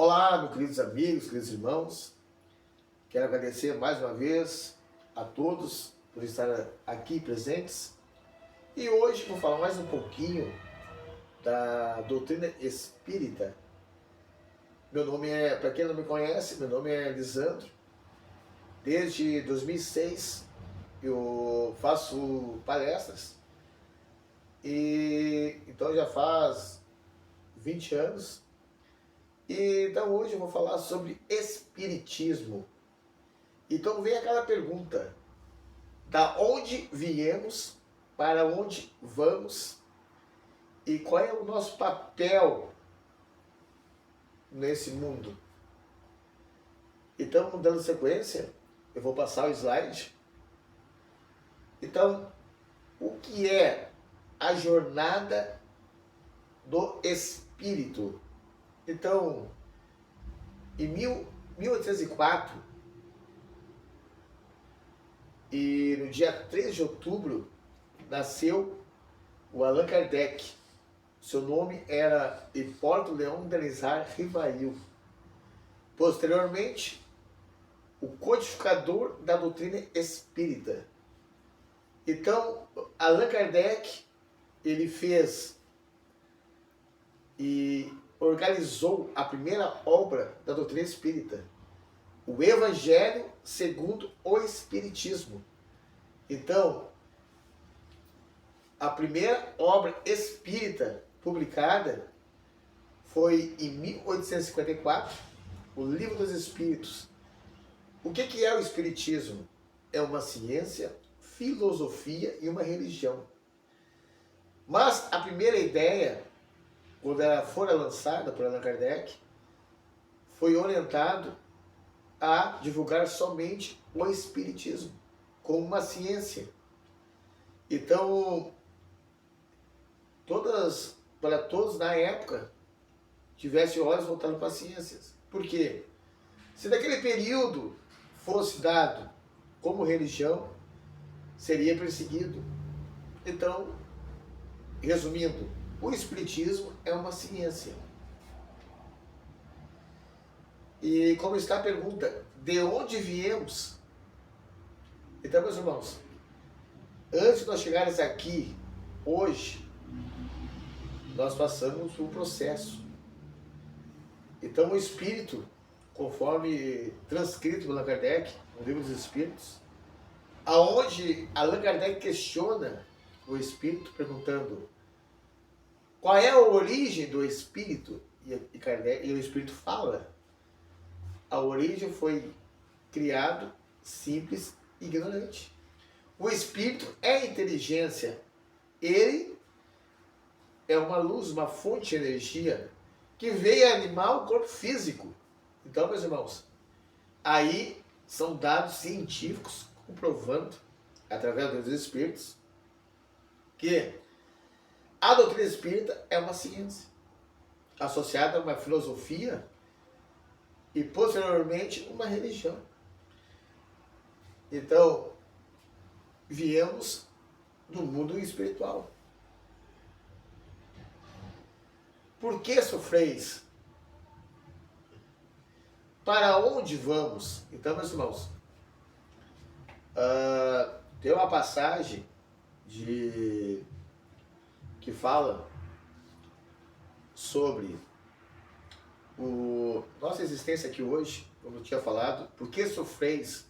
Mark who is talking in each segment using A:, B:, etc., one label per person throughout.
A: Olá, meus queridos amigos, queridos irmãos. Quero agradecer mais uma vez a todos por estar aqui presentes. E hoje vou falar mais um pouquinho da doutrina espírita. Para quem não me conhece, meu nome é Lisandro. Desde 2006 eu faço palestras e então já faz 20 anos. Então hoje eu vou falar sobre espiritismo. Então vem aquela pergunta: da onde viemos, para onde vamos e qual é o nosso papel nesse mundo? Então, dando sequência, eu vou passar o slide. Então, o que é a jornada do espírito? Então, em 1804, e no dia 3 de outubro, nasceu o Allan Kardec. Seu nome era Hipólito Leon Denisard Rivail. Posteriormente, o codificador da doutrina espírita. Então, Allan Kardec, ele fez e organizou a primeira obra da doutrina espírita, o Evangelho segundo o Espiritismo. Então, a primeira obra espírita publicada foi em 1854, o Livro dos Espíritos. O que é o Espiritismo? É uma ciência, filosofia e uma religião. Mas a primeira ideia, quando ela fora lançada por Allan Kardec, foi orientado a divulgar somente o Espiritismo como uma ciência. Então, para todos na época tivessem olhos voltados para as ciências. Por quê? Se naquele período fosse dado como religião, seria perseguido. Então, resumindo, o Espiritismo é uma ciência. E como está a pergunta, de onde viemos? Então, meus irmãos, antes de nós chegarmos aqui, hoje, nós passamos por um processo. Então, o Espírito, conforme transcrito por Allan Kardec, no Livro dos Espíritos, aonde Allan Kardec questiona o Espírito, perguntando qual é a origem do Espírito, e o Espírito fala: a origem foi criado simples e ignorante. O Espírito é inteligência. Ele é uma luz, uma fonte de energia que veio animar o corpo físico. Então, meus irmãos, aí são dados científicos comprovando, através dos Espíritos, que a doutrina espírita é uma ciência associada a uma filosofia e, posteriormente, uma religião. Então, viemos do mundo espiritual. Por que sofreis? Para onde vamos? Então, meus irmãos, tem uma passagem que fala sobre nossa existência aqui hoje, como eu tinha falado. Por que sofreis?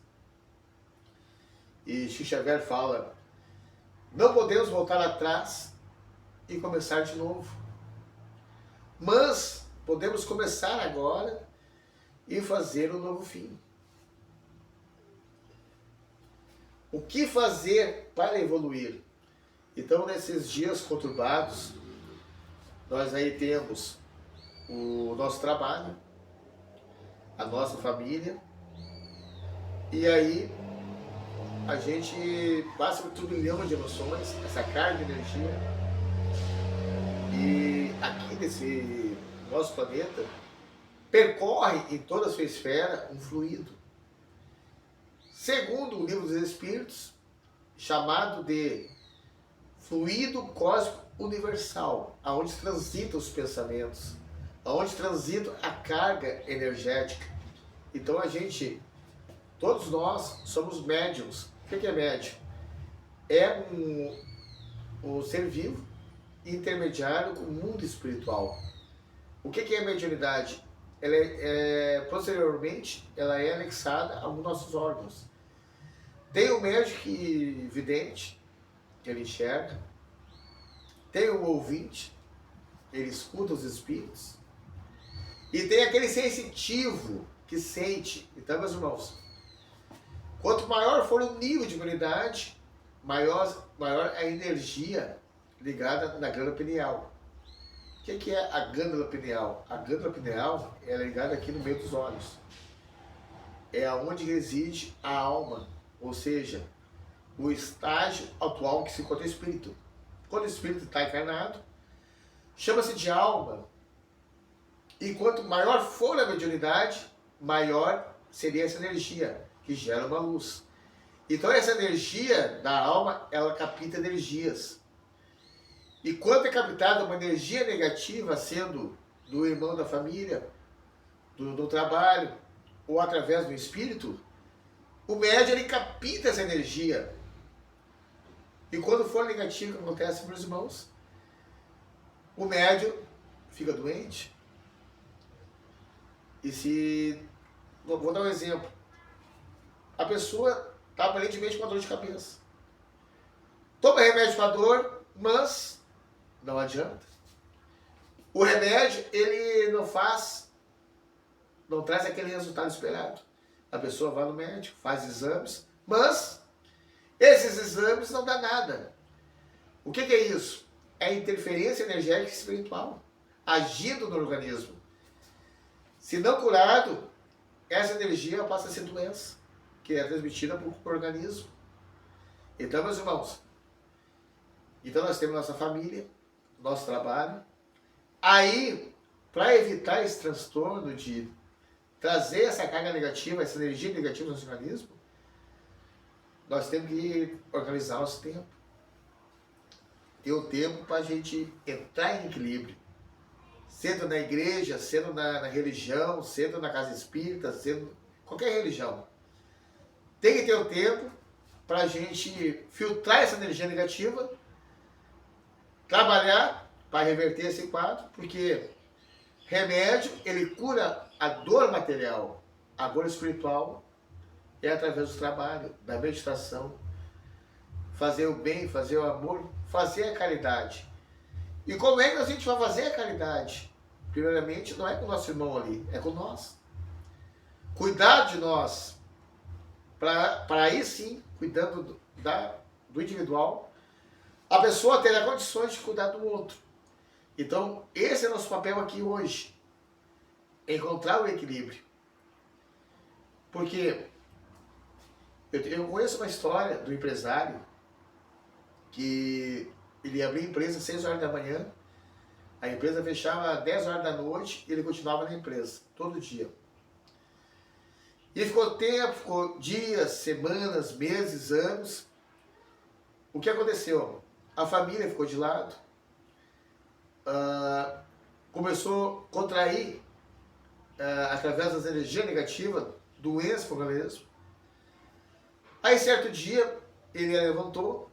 A: E Chico Xavier fala: não podemos voltar atrás e começar de novo, mas podemos começar agora e fazer um novo fim. O que fazer para evoluir? Então, nesses dias conturbados, nós aí temos o nosso trabalho, a nossa família, e aí a gente passa por um turbilhão de emoções, essa carga de energia, e aqui nesse nosso planeta percorre em toda a sua esfera um fluido. Segundo o Livro dos Espíritos, chamado de fluido cósmico universal, aonde transitam os pensamentos, onde transita a carga energética. Então todos nós somos médiums. O que é médium? É um ser vivo intermediário com o mundo espiritual. O que é a mediunidade? Posteriormente, ela é anexada aos nossos órgãos. Tem o médico vidente, que ele enxerga. Tem o ouvinte, ele escuta os espíritos. E tem aquele sensitivo que sente. Então, meus irmãos, quanto maior for o nível de imunidade, maior é a energia ligada na glândula pineal. O que é a glândula pineal? A glândula pineal é ligada aqui no meio dos olhos. É onde reside a alma, ou seja, o estágio atual que se encontra o espírito. Quando o espírito está encarnado, chama-se de alma. E quanto maior for a mediunidade, maior seria essa energia, que gera uma luz. Então essa energia da alma, ela capta energias. E quando é captada uma energia negativa, sendo do irmão da família, do trabalho, ou através do espírito, o médium ele capta essa energia. E quando for negativo, o que acontece, meus irmãos? O médium fica doente. Vou dar um exemplo. A pessoa está aparentemente com uma dor de cabeça. Toma remédio para dor, mas não adianta. O remédio, ele não traz aquele resultado esperado. A pessoa vai no médico, faz exames, mas esses exames não dão nada. O que é isso? É a interferência energética espiritual agindo no organismo. Se não curado, essa energia passa a ser doença, que é transmitida por organismo. Então, meus irmãos, nós temos nossa família, nosso trabalho. Aí, para evitar esse transtorno de trazer essa carga negativa, essa energia negativa no nosso organismo, nós temos que organizar nosso tempo. Ter o tempo para a gente entrar em equilíbrio. Sendo na igreja, sendo na religião, sendo na casa espírita, sendo qualquer religião. Tem que ter o tempo para a gente filtrar essa energia negativa, trabalhar para reverter esse quadro, porque remédio, ele cura a dor material, a dor espiritual é através do trabalho, da meditação, fazer o bem, fazer o amor, fazer a caridade. E como é que a gente vai fazer a caridade? Primeiramente, não é com o nosso irmão ali, é com nós. Cuidar de nós, para aí sim, cuidando do individual, a pessoa terá condições de cuidar do outro. Então, esse é o nosso papel aqui hoje. Encontrar o equilíbrio. Porque eu conheço uma história do empresário que ele abriu a empresa às 6 horas da manhã, a empresa fechava às 10 horas da noite e ele continuava na empresa, todo dia. E ficou dias, semanas, meses, anos. O que aconteceu? A família ficou de lado, começou a contrair, através das energias negativas, doença no organismo. Aí certo dia ele levantou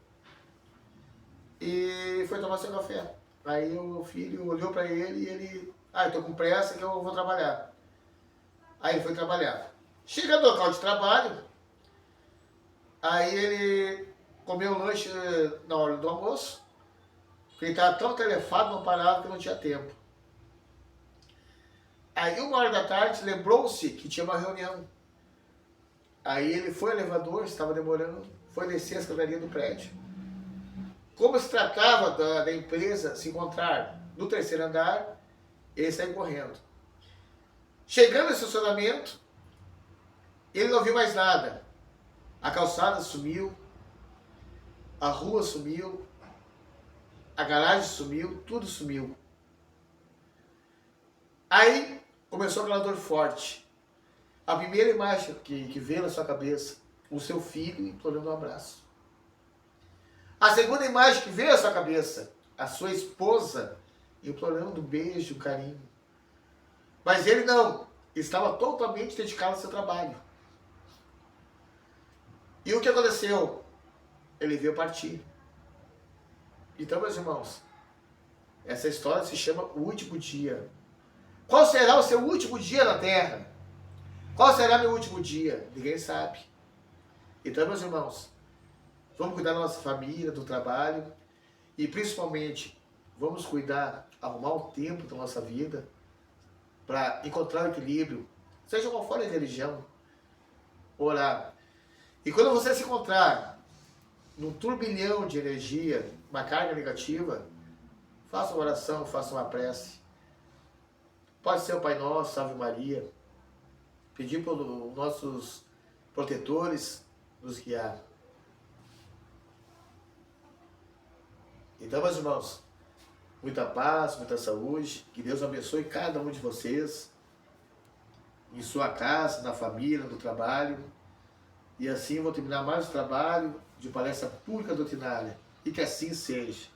A: e foi tomar seu café. Aí o filho olhou para ele e ele, eu tô com pressa que eu vou trabalhar. Aí ele foi trabalhar. Chega no local de trabalho, aí ele comeu o lanche na hora do almoço, porque ele estava tão telefado, não parava, que não tinha tempo. Aí 1 hora da tarde, lembrou-se que tinha uma reunião. Aí ele foi ao elevador, estava demorando, foi descer a escadaria do prédio. Como se tratava da empresa se encontrar no 3º andar, ele saiu correndo. Chegando no estacionamento, ele não viu mais nada. A calçada sumiu, a rua sumiu, a garagem sumiu, tudo sumiu. Aí começou aquela dor forte. A primeira imagem que veio na sua cabeça, o seu filho implorando um abraço. A segunda imagem que veio à sua cabeça, a sua esposa implorando um beijo, um carinho. Mas ele não, estava totalmente dedicado ao seu trabalho. E o que aconteceu? Ele veio partir. Então, meus irmãos, essa história se chama O Último Dia. Qual será o seu último dia na Terra? Qual será meu último dia? Ninguém sabe. Então, meus irmãos, vamos cuidar da nossa família, do trabalho e principalmente vamos cuidar, arrumar um tempo da nossa vida para encontrar o equilíbrio, seja qual for a religião, orar. E quando você se encontrar num turbilhão de energia, uma carga negativa, faça uma oração, faça uma prece. Pode ser o Pai Nosso, Ave Maria. Pedir para os nossos protetores nos guiar. Então, meus irmãos, muita paz, muita saúde. Que Deus abençoe cada um de vocês. Em sua casa, na família, no trabalho. E assim eu vou terminar mais o trabalho de palestra pública doutrinária. E que assim seja.